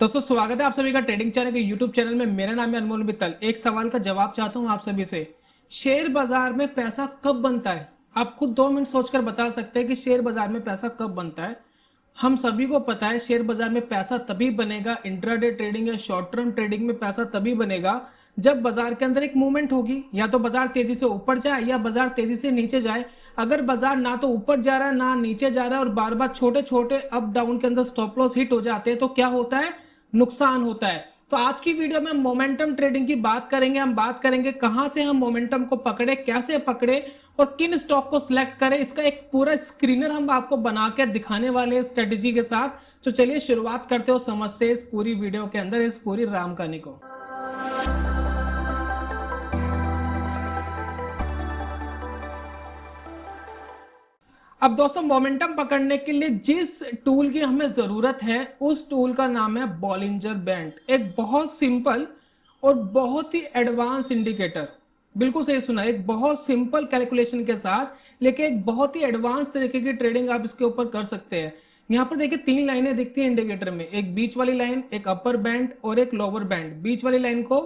दोस्तों स्वागत है आप सभी का ट्रेडिंग चैनल के यूट्यूब चैनल में। मेरा नाम है अनमोल मित्तल। एक सवाल का जवाब चाहता हूं आप सभी से। शेयर बाजार में पैसा कब बनता है? आप खुद 2 मिनट सोचकर बता सकते हैं कि शेयर बाजार में पैसा कब बनता है। हम सभी को पता है शेयर बाजार में पैसा तभी बनेगा, इंट्राडे ट्रेडिंग या शॉर्ट टर्म ट्रेडिंग में पैसा तभी बनेगा जब बाजार के अंदर एक मूवमेंट होगी। या तो बाजार तेजी से ऊपर जाए या बाजार तेजी से नीचे जाए। अगर बाजार ना तो ऊपर जा रहा है ना नीचे जा रहा है और बार बार छोटे छोटे अप डाउन के अंदर स्टॉप लॉस हिट हो जाते हैं तो क्या होता है? नुकसान होता है। तो आज की वीडियो में मोमेंटम ट्रेडिंग की बात करेंगे। हम बात करेंगे कहां से हम मोमेंटम को पकड़े, कैसे पकड़े और किन स्टॉक को सिलेक्ट करें। इसका एक पूरा स्क्रीनर हम आपको बना के दिखाने वाले हैं स्ट्रेटेजी के साथ। तो चलिए शुरुआत करते हो, समझते हैं इस पूरी वीडियो के अंदर इस पूरी राम कहानी को। अब दोस्तों मोमेंटम पकड़ने के लिए जिस टूल की हमें जरूरत है उस टूल का नाम है बॉलिंजर बैंड। एक बहुत सिंपल और बहुत ही एडवांस इंडिकेटर। बिल्कुल सही सुना, एक बहुत सिंपल कैलकुलेशन के साथ लेकिन एक बहुत ही एडवांस तरीके की ट्रेडिंग आप इसके ऊपर कर सकते हैं। यहाँ पर देखिए 3 लाइनें दिखती है इंडिकेटर में, एक बीच वाली लाइन, एक अपर बैंड और एक लोअर बैंड। बीच वाली लाइन को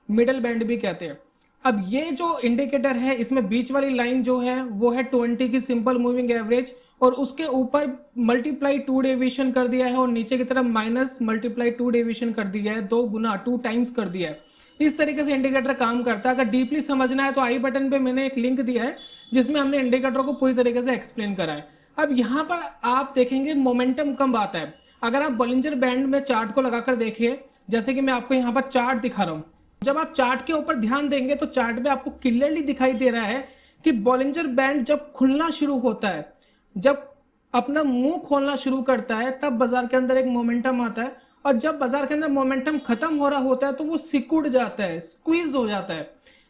मिडल बैंड भी कहते हैं। अब ये जो इंडिकेटर है इसमें बीच वाली लाइन जो है वो है 20 की सिंपल मूविंग एवरेज और उसके ऊपर मल्टीप्लाई 2 डेविएशन कर दिया है और नीचे की तरफ माइनस मल्टीप्लाई 2 डेविएशन कर दिया है, 2 गुना 2 टाइम्स कर दिया है। इस तरीके से इंडिकेटर काम करता है। अगर डीपली समझना है तो आई बटन पे मैंने एक लिंक दिया है जिसमें हमने इंडिकेटर को पूरी तरीके से एक्सप्लेन करा है। अब यहाँ पर आप देखेंगे मोमेंटम कब आता है। अगर आप बॉलिंजर बैंड में चार्ट को लगाकर देखिए, जैसे कि मैं आपको यहाँ पर चार्ट दिखा रहा हूं, जब आप चार्ट के ऊपर ध्यान देंगे तो चार्ट में आपको क्लियरली दिखाई दे रहा है कि बॉलिंजर बैंड जब खुलना शुरू होता है, जब अपना मुंह खोलना शुरू करता है, तब बाजार के अंदर एक मोमेंटम आता है और जब बाजार के अंदर मोमेंटम खत्म हो रहा होता है तो वो सिकुड़ जाता है, स्क्वीज हो जाता है।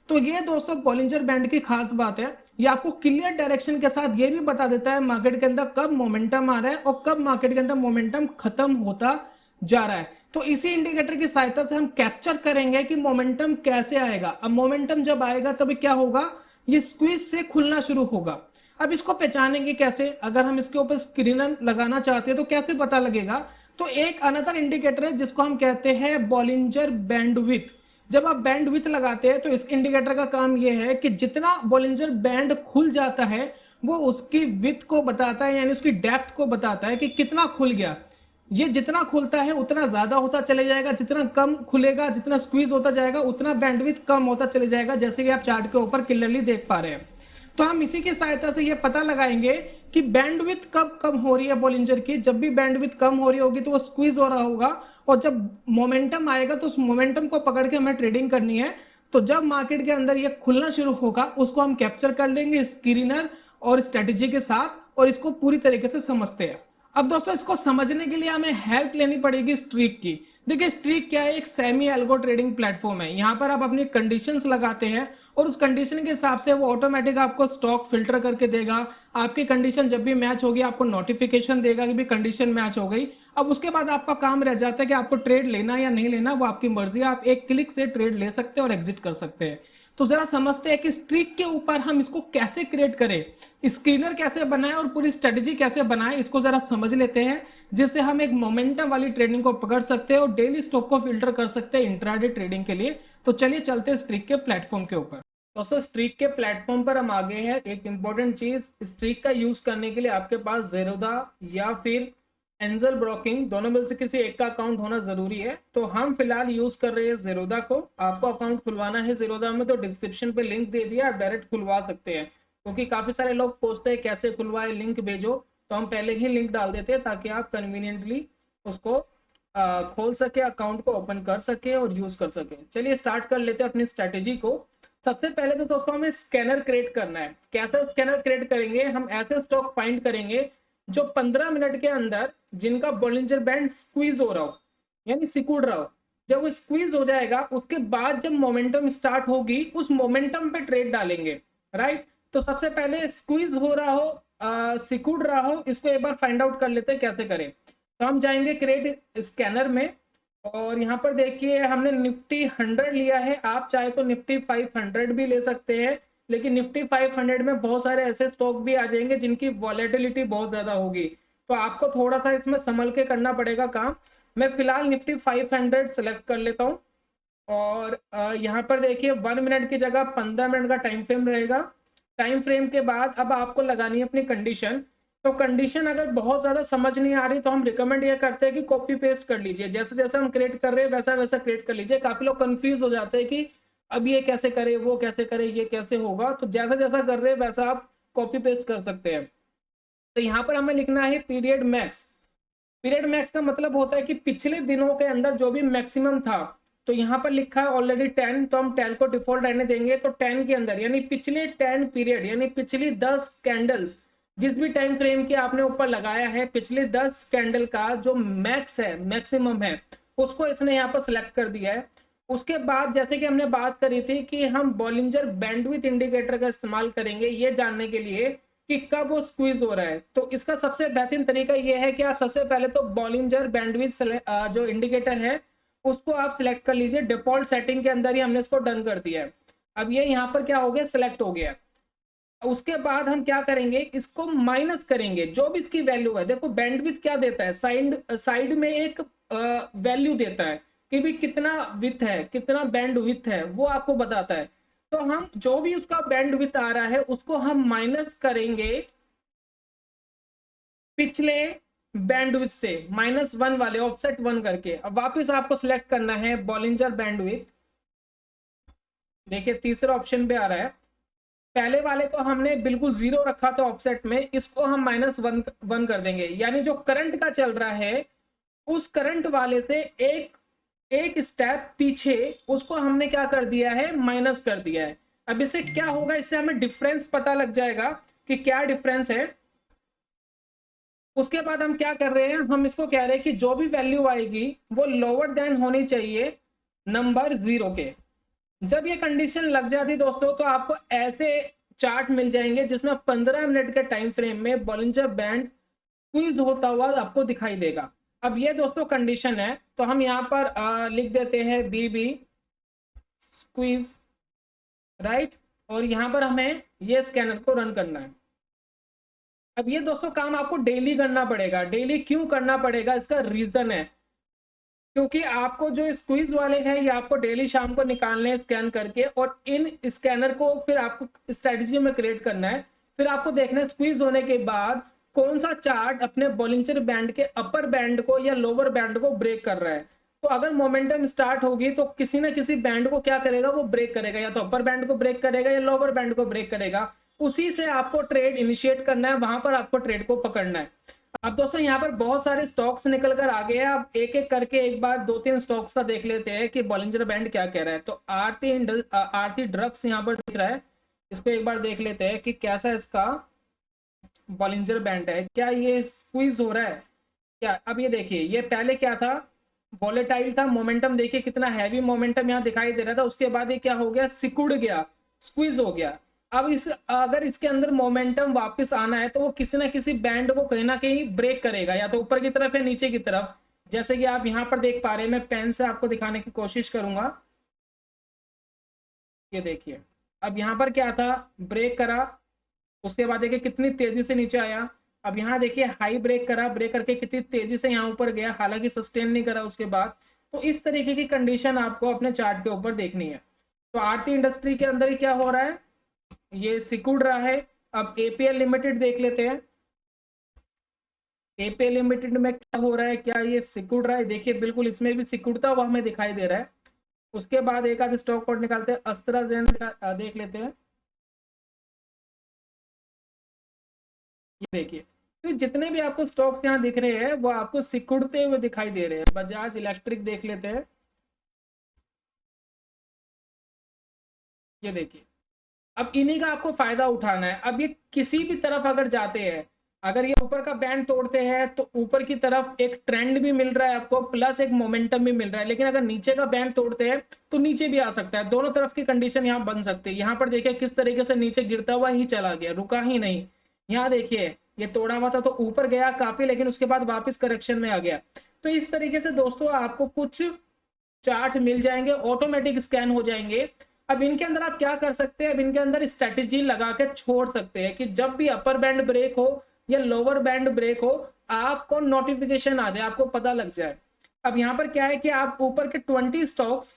तो ये दोस्तों बॉलिंजर बैंड की खास बात है। ये आपको क्लियर डायरेक्शन के साथ ये भी बता देता है मार्केट के अंदर कब मोमेंटम आ रहा है और कब मार्केट के अंदर मोमेंटम खत्म होता जा रहा है। तो इसी इंडिकेटर की सहायता से हम कैप्चर करेंगे कि मोमेंटम कैसे आएगा। अब मोमेंटम जब आएगा तभी क्या होगा, ये स्क्वीज से खुलना शुरू होगा। अब इसको पहचानेंगे कैसे? अगर हम इसके ऊपर स्क्रीनर लगाना चाहते हैं तो कैसे पता लगेगा? तो एक अनदर इंडिकेटर है जिसको हम कहते हैं बॉलिंजर बैंडविड्थ। जब आप बैंडविड्थ लगाते हैं तो इस इंडिकेटर का काम यह है कि जितना बॉलिंजर बैंड खुल जाता है वो उसकी विड्थ को बताता है, यानी उसकी डेप्थ को बताता है कि कितना खुल गया। ये जितना खुलता है उतना ज्यादा होता चले जाएगा, जितना कम खुलेगा, जितना स्क्वीज होता जाएगा उतना बैंडविड्थ कम होता चले जाएगा, जैसे कि आप चार्ट के ऊपर क्लियरली देख पा रहे हैं। तो हम इसी की सहायता से ये पता लगाएंगे कि बैंडविड्थ कब कम हो रही है बॉलिंजर की। जब भी बैंडविड्थ कम हो रही होगी तो वो स्क्वीज हो रहा होगा और जब मोमेंटम आएगा तो उस मोमेंटम को पकड़ के हमें ट्रेडिंग करनी है। तो जब मार्केट के अंदर ये खुलना शुरू होगा उसको हम कैप्चर कर लेंगे स्क्रीनर और स्ट्रेटेजी के साथ और इसको पूरी तरीके से समझते हैं। अब दोस्तों इसको समझने के लिए हमें हेल्प लेनी पड़ेगी स्ट्रीक की। देखिए स्ट्रीक क्या है, एक सेमी एल्गो ट्रेडिंग प्लेटफॉर्म है। यहाँ पर आप अपनी कंडीशंस लगाते हैं और उस कंडीशन के हिसाब से वो ऑटोमेटिक आपको स्टॉक फिल्टर करके देगा। आपकी कंडीशन जब भी मैच होगी आपको नोटिफिकेशन देगा कि भी कंडीशन मैच हो गई। अब उसके बाद आपका काम रह जाता है कि आपको ट्रेड लेना या नहीं लेना, वो आपकी मर्जी है। आप एक क्लिक से ट्रेड ले सकते हैं और एग्जिट कर सकते हैं। तो जरा समझते हैं कि स्ट्रीक के ऊपर हम इसको कैसे क्रिएट करें, स्क्रीनर कैसे बनाएं और पूरी स्ट्रेटेजी कैसे बनाएं, इसको जरा समझ लेते हैं, जिससे हम एक मोमेंटम वाली ट्रेडिंग को पकड़ सकते हैं और डेली स्टॉक को फिल्टर कर सकते हैं इंट्राडे ट्रेडिंग के लिए। तो चलिए चलते हैं स्ट्रीक के प्लेटफॉर्म के ऊपर। दोस्तों स्ट्रीक के प्लेटफॉर्म पर हम आगे हैं। एक इंपॉर्टेंट चीज, स्ट्रीक का यूज करने के लिए आपके पास ज़ेरोधा या फिर एंजल ब्रोकिंग दोनों में से किसी एक का अकाउंट होना जरूरी है। तो हम फिलहाल यूज कर रहे हैं ज़ेरोधा को। आपको अकाउंट खुलवाना है ज़ेरोधा में तो डिस्क्रिप्शन पे लिंक दे दिया, आप डायरेक्ट खुलवा सकते हैं। क्योंकि काफी सारे लोग पूछते हैं कैसे खुलवाए, लिंक भेजो, तो हम पहले ही लिंक डाल देते हैं ताकि आप कन्वीनियंटली उसको खोल सके, अकाउंट को ओपन कर सके और यूज कर सके। चलिए स्टार्ट कर लेते हैं अपनी स्ट्रेटेजी को। सबसे पहले तो दोस्तों हमें स्कैनर क्रिएट करना है। कैसे स्कैनर क्रिएट करेंगे? हम ऐसे स्टॉक फाइंड करेंगे जो 15 मिनट के अंदर जिनका बॉलिंजर बैंड स्क्वीज हो रहा हो, यानी सिकुड़ रहा हो। जब वो स्क्वीज हो जाएगा उसके बाद जब मोमेंटम स्टार्ट होगी उस मोमेंटम पे ट्रेड डालेंगे, राइट। तो सबसे पहले स्क्वीज हो रहा हो, सिकुड़ रहा हो, इसको एक बार फाइंड आउट कर लेते हैं कैसे करें। तो हम जाएंगे क्रिएट स्कैनर में और यहाँ पर देखिए हमने निफ्टी 100 लिया है। आप चाहे तो निफ्टी 500 भी ले सकते हैं, लेकिन निफ्टी 500 में बहुत सारे ऐसे स्टॉक भी आ जाएंगे जिनकी वॉलेटिलिटी बहुत ज्यादा होगी। तो आपको थोड़ा सा इसमें संभल के करना पड़ेगा काम। मैं फिलहाल निफ्टी 500 सेलेक्ट कर लेता हूँ और यहाँ पर देखिए 1 मिनट की जगह 15 मिनट का टाइम फ्रेम रहेगा। टाइम फ्रेम के बाद अब आपको लगानी है अपनी कंडीशन। तो कंडीशन अगर बहुत ज्यादा समझ नहीं आ रही तो हम रिकमेंड ये करते हैं कि कॉपी पेस्ट कर लीजिए, जैसे जैसे हम क्रिएट कर रहे हैं वैसा वैसा क्रिएट कर लीजिए। काफी लोग कंफ्यूज हो जाते हैं कि अब ये कैसे करे, वो कैसे करे, ये कैसे होगा, तो जैसा जैसा कर रहे हैं वैसा आप कॉपी पेस्ट कर सकते हैं। तो यहाँ पर हमें लिखना है पीरियड मैक्स। पीरियड मैक्स का मतलब होता है कि पिछले दिनों के अंदर जो भी मैक्सिमम था, तो यहाँ पर लिखा है ऑलरेडी 10, तो हम 10 को डिफॉल्ट रहने देंगे। तो 10 के अंदर यानी पिछले 10 पीरियड यानी पिछली 10 कैंडल्स, जिस भी टाइम फ्रेम के आपने ऊपर लगाया है, पिछले 10 कैंडल का जो मैक्स है, मैक्सिमम है, उसको इसने यहाँ पर सिलेक्ट कर दिया है। उसके बाद जैसे कि हमने बात करी थी कि हम बॉलिंजर बैंडविड्थ इंडिकेटर का इस्तेमाल करेंगे ये जानने के लिए कि कब वो स्क्वीज हो रहा है। तो इसका सबसे बेहतरीन तरीका ये है कि आप सबसे पहले तो बॉलिंजर बैंडविड्थ जो इंडिकेटर है उसको आप सिलेक्ट कर लीजिए। डिफॉल्ट सेटिंग के अंदर ही हमने इसको डन कर दिया है। अब ये यहाँ पर क्या हो गया, सिलेक्ट हो गया। उसके बाद हम क्या करेंगे, इसको माइनस करेंगे जो भी इसकी वैल्यू है। देखो बैंडविड्थ क्या देता है, साइड में एक वैल्यू देता है कि भी कितना विथ है, कितना बैंड विथ है, वो आपको बताता है। तो हम जो भी उसका बैंड विथ आ रहा है उसको हम माइनस करेंगे पिछले बैंडविथ से, -1 वाले ऑफसेट 1 करके। अब वापस आपको सिलेक्ट करना है बॉलिंजर बैंडविथ। देखिए तीसरा ऑप्शन पे आ रहा है। पहले वाले को हमने बिल्कुल 0 रखा था ऑफसेट में, इसको हम -1 कर देंगे। यानी जो करंट का चल रहा है उस करंट वाले से एक एक स्टेप पीछे उसको हमने क्या कर दिया है, माइनस कर दिया है। अब इससे क्या होगा, इससे हमें डिफरेंस पता लग जाएगा कि क्या डिफरेंस है। उसके बाद हम क्या कर रहे हैं, हम इसको कह रहे हैं कि जो भी वैल्यू आएगी वो लोअर देन होनी चाहिए नंबर 0 के। जब ये कंडीशन लग जाती दोस्तों तो आपको ऐसे चार्ट मिल जाएंगे जिसमें 15 मिनट के टाइम फ्रेम में बॉलिंजर बैंड स्क्वीज होता हुआ आपको दिखाई देगा। अब ये दोस्तों कंडीशन है, तो हम यहाँ पर लिख देते हैं बीबी स्क्वीज, राइट। और यहाँ पर हमें ये स्कैनर को रन करना है। अब ये दोस्तों काम आपको डेली करना पड़ेगा। डेली क्यों करना पड़ेगा, इसका रीजन है क्योंकि आपको जो स्क्वीज वाले हैं ये आपको डेली शाम को निकालने हैं स्कैन करके, और इन स्कैनर को फिर आपको स्ट्रेटजी में क्रिएट करना है। फिर आपको देखना है स्क्वीज होने के बाद कौन सा चार्ट अपने बॉलिंजर बैंड के अपर बैंड को या लोअर बैंड को ब्रेक कर रहा है। तो अगर मोमेंटम स्टार्ट होगी तो किसी ना किसी बैंड को क्या करेगा, वो ब्रेक करेगा, या तो अपर बैंड को ब्रेक करेगा या लोअर बैंड को ब्रेक करेगा। उसी से आपको ट्रेड इनिशिएट करना है, वहां पर आपको ट्रेड को पकड़ना है। अब दोस्तों यहाँ पर बहुत सारे स्टॉक्स निकल कर आ गए हैं। अब एक एक करके एक बार 2-3 स्टॉक्स का देख लेते हैं कि बॉलिंजर बैंड क्या कह रहा है। तो आरती ड्रग्स यहाँ पर दिख रहा है, इसको एक बार देख लेते हैं कि कैसा इसका बॉलिंजर बैंड है, क्या ये स्क्वीज हो रहा है क्या। अब ये देखिए, ये पहले क्या था, वॉलेटाइल था, मोमेंटम देखिए कितना हैवी मोमेंटम यहाँ दिखाई दे रहा था। उसके बाद ये क्या हो गया, सिकुड़ गया, स्क्वीज हो गया। अब इस अगर इसके अंदर मोमेंटम वापस आना है तो वो किसी ना किसी बैंड को कहीं ना कहीं ब्रेक करेगा, या तो ऊपर की तरफ या नीचे की तरफ। जैसे कि आप यहाँ पर देख पा रहे हैं, मैं पेन से आपको दिखाने की कोशिश करूंगा। ये देखिए, अब यहाँ पर क्या था, ब्रेक करा, उसके बाद देखिए कितनी तेजी से नीचे आया। अब यहाँ देखिए हाई ब्रेक करा, ब्रेक करके कितनी तेजी से यहाँ ऊपर गया, हालांकि सस्टेन नहीं करा उसके बाद। तो इस तरीके की कंडीशन आपको अपने चार्ट के ऊपर देखनी है। तो आरती इंडस्ट्री के अंदर ही क्या हो रहा है, ये सिकुड़ रहा है। अब एपीएल लिमिटेड देख लेते हैं, एपीएल लिमिटेड में क्या हो रहा है, क्या ये सिकुड़ रहा है। देखिए बिल्कुल इसमें भी सिकुड़ता हुआ हमें दिखाई दे रहा है। उसके बाद एक आध स्टॉक और निकालते हैं, अस्ट्राजेनेका देख लेते हैं। ये देखिए, तो जितने भी आपको स्टॉक्स यहाँ दिख रहे हैं वो आपको सिकुड़ते हुए दिखाई दे रहे हैं। बजाज इलेक्ट्रिक देख लेते हैं, ये देखिए। अब इन्हीं का आपको फायदा उठाना है। अब ये किसी भी तरफ अगर जाते हैं, अगर ये ऊपर का बैंड तोड़ते हैं तो ऊपर की तरफ एक ट्रेंड भी मिल रहा है आपको, प्लस एक मोमेंटम भी मिल रहा है। लेकिन अगर नीचे का बैंड तोड़ते हैं तो नीचे भी आ सकता है, दोनों तरफ की कंडीशन यहाँ बन सकती है। यहाँ पर देखिए किस तरीके से नीचे गिरता हुआ ही चला गया, रुका ही नहीं। यहाँ देखिए ये तोड़ा हुआ था तो ऊपर गया काफी, लेकिन उसके बाद वापस करेक्शन में आ गया। तो इस तरीके से दोस्तों आपको कुछ चार्ट मिल जाएंगे, ऑटोमेटिक स्कैन हो जाएंगे। अब इनके अंदर आप क्या कर सकते हैं, अब इनके अंदर स्ट्रेटेजी लगा के छोड़ सकते हैं कि जब भी अपर बैंड ब्रेक हो या लोअर बैंड ब्रेक हो, आपको नोटिफिकेशन आ जाए, आपको पता लग जाए। अब यहाँ पर क्या है कि आप ऊपर के 20 स्टॉक्स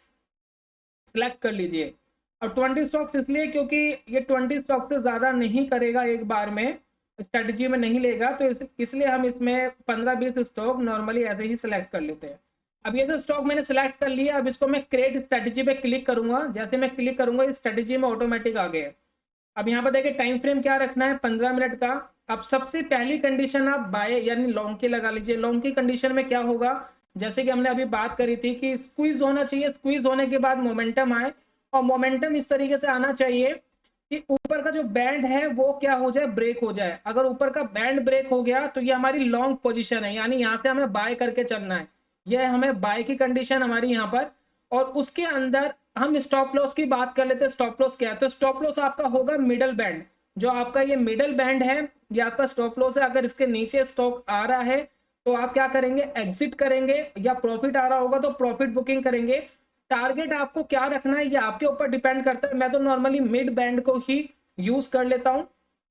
सिलेक्ट कर लीजिए। अब 20 स्टॉक्स इसलिए क्योंकि ये 20 स्टॉक से ज़्यादा नहीं करेगा एक बार में, स्ट्रेटजी में नहीं लेगा, तो इसलिए हम इसमें 15-20 स्टॉक नॉर्मली ऐसे ही सिलेक्ट कर लेते हैं। अब ये जो स्टॉक मैंने सिलेक्ट कर लिया, अब इसको मैं क्रिएट स्ट्रेटजी पे क्लिक करूंगा। जैसे मैं क्लिक करूंगा इस स्ट्रेटजी में ऑटोमेटिक आ गया। अब यहाँ पर देखिए टाइम फ्रेम क्या रखना है, 15 मिनट का। अब सबसे पहली कंडीशन आप बाय यानी लॉन्ग की लगा लीजिए। लॉन्ग की कंडीशन में क्या होगा, जैसे कि हमने अभी बात करी थी कि स्क्वीज होना चाहिए, स्क्वीज होने के बाद मोमेंटम आए, और मोमेंटम इस तरीके से आना चाहिए कि ऊपर का जो बैंड है वो क्या हो जाए, ब्रेक हो जाए। अगर ऊपर का बैंड ब्रेक हो गया तो ये हमारी लॉन्ग पोजीशन है, यानी यहाँ से हमें बाय करके चलना है। यह हमें बाय की कंडीशन हमारी यहाँ पर। और उसके अंदर हम स्टॉप लॉस की बात कर लेते हैं। स्टॉप लॉस क्या है, तो स्टॉप लॉस आपका होगा मिडल बैंड। जो आपका ये मिडल बैंड है ये आपका स्टॉप लॉस है। अगर इसके नीचे स्टॉक आ रहा है तो आप क्या करेंगे, एग्जिट करेंगे, या प्रॉफिट आ रहा होगा तो प्रॉफिट बुकिंग करेंगे। टारगेट आपको क्या रखना है ये आपके ऊपर डिपेंड करता है। मैं तो नॉर्मली मिड बैंड को ही यूज कर लेता हूँ।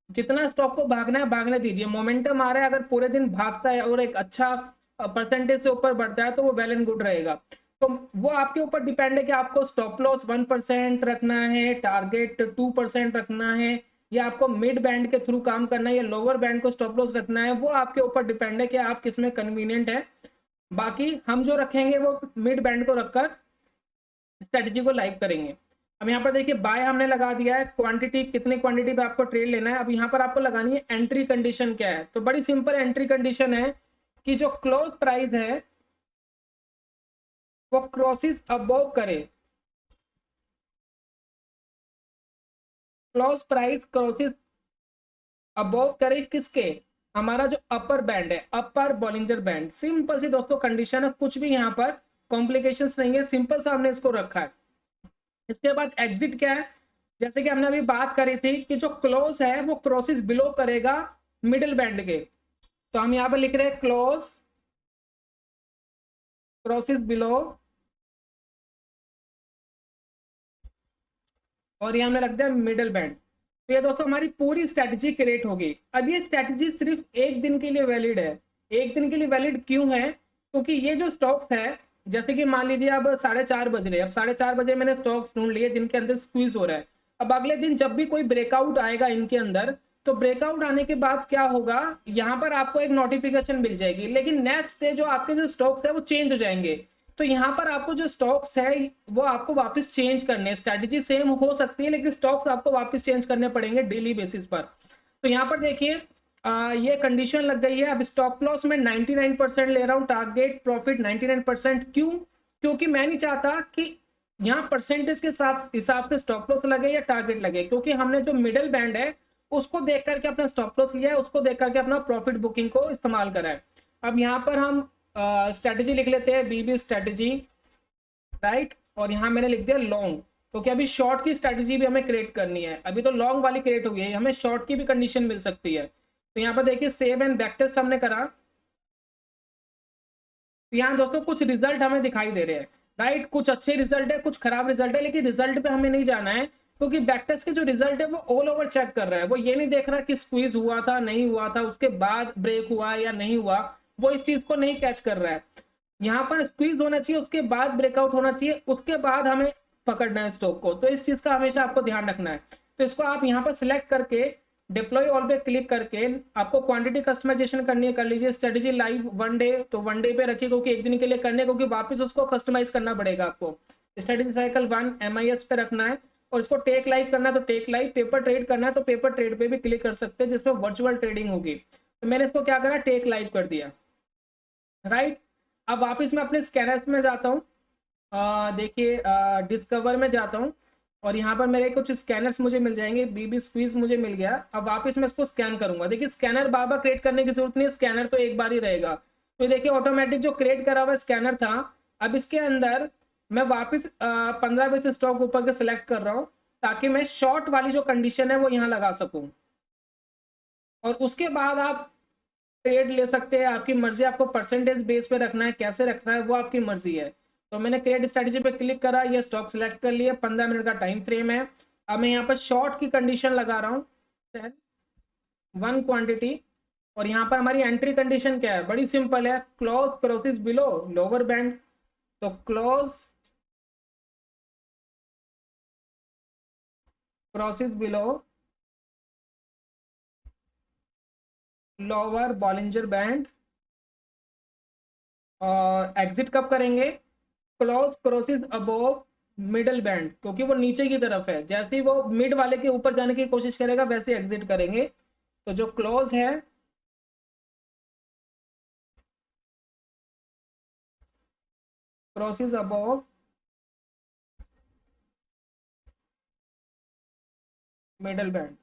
जितना स्टॉक को भागना है भागने दीजिए। मोमेंटम आ रहा है, अगर पूरे दिन भागता है और एक अच्छा परसेंटेज से ऊपर बढ़ता है तो वो वेल एंड गुड रहेगा। तो वो आपके ऊपर डिपेंड है कि आपको स्टॉप लॉस 1% रखना है, टारगेट 2% रखना है, या आपको मिड बैंड के थ्रू काम करना है, या लोअर बैंड को स्टॉप लॉस रखना है। वो आपके ऊपर डिपेंड है कि आप किसमें कन्वीनियंट है। बाकी हम जो रखेंगे वो मिड बैंड को रखकर स्ट्रेटजी को लाइव करेंगे। अब यहाँ पर देखिए बाय हमने लगा दिया है, क्वांटिटी कितनी क्वांटिटी पे आपको ट्रेड लेना है। अब यहाँ पर आपको लगानी है एंट्री कंडीशन क्या है, तो बड़ी सिंपल एंट्री कंडीशन है कि जो क्लोज प्राइस है वो क्रॉसिस अबव करे। क्लोज प्राइस क्रॉसिस अबव करे किसके, हमारा जो अपर बैंड है, अपर बॉलिंजर बैंड। सिंपल सी दोस्तों कंडीशन है, कुछ भी यहाँ पर कॉम्प्लिकेशंस नहीं है, सिंपल सा हमने इसको रखा है। इसके बाद एग्जिट क्या है, जैसे कि हमने अभी बात करी थी कि जो क्लोज है वो क्रॉसिस बिलो करेगा मिडिल बैंड के। तो हम यहाँ पर लिख रहे हैं क्लोज क्रॉसिस बिलो, और ये हमने रख दिया मिडिल बैंड। तो ये दोस्तों हमारी पूरी स्ट्रेटजी क्रिएट होगी। अब ये स्ट्रेटजी सिर्फ एक दिन के लिए वैलिड है। एक दिन के लिए वैलिड क्यों है, क्योंकि ये जो स्टॉक्स है, जैसे कि मान लीजिए अब 4:30 बज रहे हैं, अब 4:30 बजे मैंने स्टॉक्स ढूंढ लिए जिनके अंदर स्क्वीज हो रहा है। अब अगले दिन जब भी कोई ब्रेकआउट आएगा इनके अंदर, तो ब्रेकआउट आने के बाद क्या होगा, यहाँ पर आपको एक नोटिफिकेशन मिल जाएगी, लेकिन नेक्स्ट डे जो आपके जो स्टॉक्स है वो चेंज हो जाएंगे। तो यहाँ पर आपको जो स्टॉक्स है वो आपको वापस चेंज करने, स्ट्रेटजी सेम हो सकती है लेकिन स्टॉक्स आपको वापस चेंज करने पड़ेंगे डेली बेसिस पर। तो यहाँ पर देखिए ये कंडीशन लग गई है। अब स्टॉप लॉस में 99% ले रहा हूँ, टारगेट प्रॉफिट 99%। क्यों, क्योंकि मैं नहीं चाहता कि यहाँ परसेंटेज के साथ हिसाब से स्टॉप लॉस लगे या टारगेट लगे, क्योंकि हमने जो मिडिल बैंड है उसको देख करके अपना स्टॉप लॉस लिया है, उसको देख करके अपना प्रॉफिट बुकिंग को इस्तेमाल करा है। अब यहाँ पर हम स्ट्रेटजी लिख लेते हैं, बीबी स्ट्रेटजी, राइट। और यहाँ मैंने लिख दिया लॉन्ग, क्योंकि अभी शॉर्ट की स्ट्रेटजी भी हमें क्रिएट करनी है। अभी तो लॉन्ग वाली क्रिएट हुई है, हमें शॉर्ट की भी कंडीशन मिल सकती है। तो यहाँ पर देखिए सेव एंड बैक टेस्ट हमने करा। तो यहाँ दोस्तों कुछ रिजल्ट हमें दिखाई दे रहे हैं, राइट। कुछ अच्छे रिजल्ट है, कुछ खराब रिजल्ट है, लेकिन रिजल्ट पे हमें नहीं जाना है, क्योंकि बैक टेस्ट के जो रिजल्ट है वो ऑल ओवर चेक कर रहा है। वो ये नहीं देख रहा कि स्क्वीज हुआ था नहीं हुआ था, उसके बाद ब्रेक हुआ या नहीं हुआ, वो इस चीज को नहीं कैच कर रहा है। यहाँ पर स्क्वीज होना चाहिए, उसके बाद ब्रेकआउट होना चाहिए, उसके बाद हमें पकड़ना है स्टॉक को। तो इस चीज का हमेशा आपको ध्यान रखना है। तो इसको आप यहाँ पर सिलेक्ट करके डिप्लॉय ऑल पे क्लिक करके आपको क्वांटिटी कस्टमाइजेशन करनी है, कर लीजिए। स्ट्रेटजी लाइव 1 डे, तो 1 डे पे रखिए, क्योंकि एक दिन के लिए करने, क्योंकि वापस उसको कस्टमाइज करना पड़ेगा आपको। स्ट्रेटजी साइकिल 1 MIS पे रखना है, और इसको टेक लाइव करना है तो टेक लाइव, पेपर ट्रेड करना है तो पेपर ट्रेड पे भी क्लिक कर सकते हैं, जिसमें वर्चुअल ट्रेडिंग होगी। तो मैंने इसको क्या करा, टेक लाइव कर दिया, राइट। अब वापस मैं अपने स्कैनर्स में जाता हूँ, देखिए डिस्कवर में जाता हूँ, और यहाँ पर मेरे कुछ स्कैनर्स मुझे मिल जाएंगे। बीबी स्क्वीज मुझे मिल गया। अब वापस मैं इसको स्कैन करूंगा। देखिए स्कैनर बार बार क्रिएट करने की जरूरत नहीं है, स्कैनर तो एक बार ही रहेगा। तो देखिए ऑटोमेटिक जो क्रिएट करा हुआ स्कैनर था, अब इसके अंदर मैं वापस 15-20 स्टॉक ऊपर के सिलेक्ट कर रहा हूँ, ताकि मैं शॉर्ट वाली जो कंडीशन है वो यहाँ लगा सकूँ। और उसके बाद आप ट्रेड ले सकते हैं, आपकी मर्जी, आपको परसेंटेज बेस पे रखना है, कैसे रखना है वो आपकी मर्जी है। तो मैंने क्रिएट स्ट्रेटजी पे क्लिक करा, ये स्टॉक सिलेक्ट कर लिया, 15 मिनट का टाइम फ्रेम है। अब मैं यहाँ पर शॉर्ट की कंडीशन लगा रहा हूँ, सेल 1 क्वांटिटी, और यहाँ पर हमारी एंट्री कंडीशन क्या है, बड़ी सिंपल है, close crosses below lower band. तो close crosses below lower Bollinger band. और एग्जिट कब करेंगे, close crosses above middle band, क्योंकि वो नीचे की तरफ है, जैसे ही वो मिड वाले के ऊपर जाने की कोशिश करेगा वैसे एग्जिट करेंगे। तो जो क्लोज है crosses above middle band,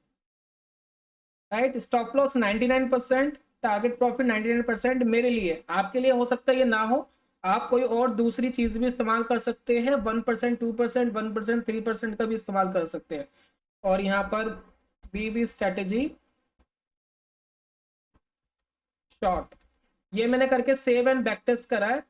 right. Stop loss 99%, target profit 99%। मेरे लिए, आपके लिए हो सकता है ये ना हो, आप कोई और दूसरी चीज भी इस्तेमाल कर सकते हैं, 1%, 2%, 1%, 3% का भी इस्तेमाल कर सकते हैं। और यहाँ पर बी स्ट्रेटेजी शॉर्ट, ये मैंने करके सेव एंड बैक टेस्ट करा है।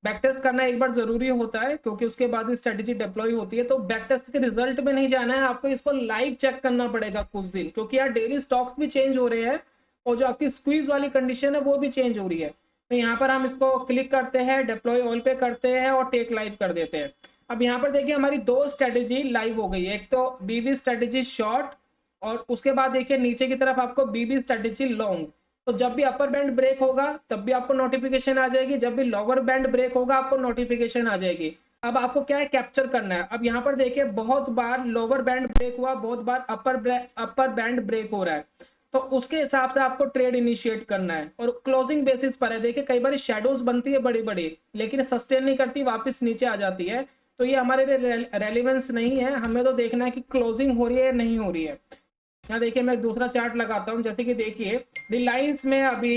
बैक टेस्ट करना एक बार जरूरी होता है क्योंकि उसके बाद स्ट्रेटेजी डिप्लॉय होती है। तो बैक टेस्ट के रिजल्ट में नहीं जाना है आपको, इसको लाइव चेक करना पड़ेगा कुछ दिन, क्योंकि यार डेली स्टॉक्स भी चेंज हो रहे हैं और जो आपकी स्क्वीज वाली कंडीशन है वो भी चेंज हो रही है। तो यहाँ पर हम इसको क्लिक करते हैं, डिप्लॉय ऑल पे करते हैं और टेक लाइव कर देते हैं। अब यहाँ पर देखिए हमारी दो स्ट्रेटेजी लाइव हो गई है, एक तो बीबी स्ट्रेटेजी शॉर्ट और उसके बाद देखिए नीचे की तरफ आपको बीबी स्ट्रेटेजी लॉन्ग। तो जब भी अपर बैंड ब्रेक होगा तब भी आपको नोटिफिकेशन आ जाएगी, जब भी लोअर बैंड ब्रेक होगा आपको नोटिफिकेशन आ जाएगी। अब आपको क्या है, कैप्चर करना है। अब यहाँ पर देखिए बहुत बार लोअर बैंड ब्रेक हुआ, बहुत बार अपर बैंड ब्रेक हो रहा है, तो उसके हिसाब से आपको ट्रेड इनिशिएट करना है और क्लोजिंग बेसिस पर है। देखिए कई बार शेडोज बनती है बड़ी बड़ी, लेकिन सस्टेन नहीं करती, वापस नीचे आ जाती है। तो ये हमारे लिए रेलिवेंस नहीं है, हमें तो देखना है कि क्लोजिंग हो रही है या नहीं हो रही है। यहाँ देखिए मैं दूसरा चार्ट लगाता हूँ, जैसे कि देखिए रिलायंस में अभी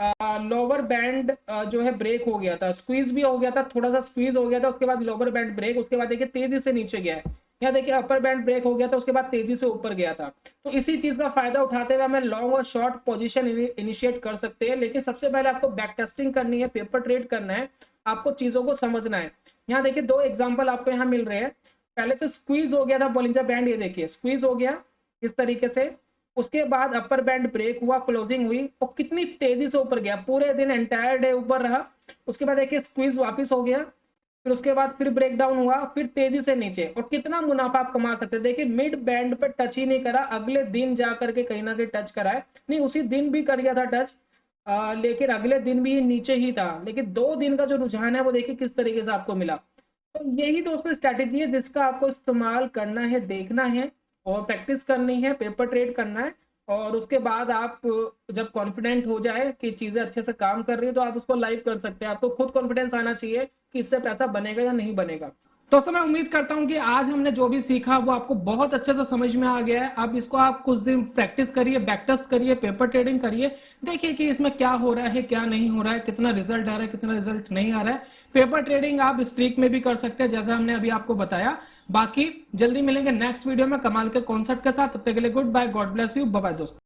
लोअर बैंड जो है ब्रेक हो गया था, स्क्वीज भी हो गया था, थोड़ा सा स्क्वीज हो गया था, उसके बाद लोअर बैंड ब्रेक, उसके बाद देखिए तेजी से नीचे गया है। यहाँ देखिए अपर बैंड ब्रेक हो गया था, उसके बाद तेजी से ऊपर गया था। तो इसी चीज का फायदा उठाते हुए हमें लॉन्ग और शॉर्ट पोजीशन इनिशिएट कर सकते हैं। लेकिन सबसे पहले आपको बैक टेस्टिंग करनी है, पेपर ट्रेड करना है, आपको चीजों को समझना है। यहाँ देखिए दो एग्जाम्पल आपको यहाँ मिल रहे हैं। पहले तो स्क्वीज हो गया था बोलिंजर बैंड, ये देखिए स्क्वीज हो गया इस तरीके से, उसके बाद अपर बैंड ब्रेक हुआ, क्लोजिंग हुई और कितनी तेजी से ऊपर गया, पूरे दिन एंटायर डे ऊपर रहा। उसके बाद देखिए स्क्वीज वापस हो गया, फिर उसके बाद फिर ब्रेक डाउन हुआ, फिर तेजी से नीचे। और कितना मुनाफा आप कमा सकते हैं, देखिए मिड बैंड पे टच ही नहीं करा, अगले दिन जा करके कहीं ना कहीं टच करा है, नहीं उसी दिन भी कर गया था टच, लेकिन अगले दिन भी नीचे ही था। लेकिन 2 दिन का जो रुझान है वो देखिए किस तरीके से आपको मिला। तो यही दोस्तों स्ट्रैटेजी है जिसका आपको इस्तेमाल करना है, देखना है और प्रैक्टिस करनी है, पेपर ट्रेड करना है। और उसके बाद आप जब कॉन्फिडेंट हो जाए कि चीजें अच्छे से काम कर रही है तो आप उसको लाइव कर सकते हैं। आपको खुद कॉन्फिडेंस आना चाहिए कि इससे पैसा बनेगा या नहीं बनेगा। दोस्तों मैं उम्मीद करता हूं कि आज हमने जो भी सीखा वो आपको बहुत अच्छे से समझ में आ गया है। अब इसको आप कुछ दिन प्रैक्टिस करिए, बैक टेस्ट करिए, पेपर ट्रेडिंग करिए, देखिए कि इसमें क्या हो रहा है क्या नहीं हो रहा है, कितना रिजल्ट आ रहा है कितना रिजल्ट नहीं आ रहा है। पेपर ट्रेडिंग आप स्ट्रीक में भी कर सकते हैं जैसा हमने अभी आपको बताया। बाकी जल्दी मिलेंगे नेक्स्ट वीडियो में कमाल के कॉन्सेप्ट के साथ, तब तक के लिए goodbye, god bless you, bye bye दोस्तों।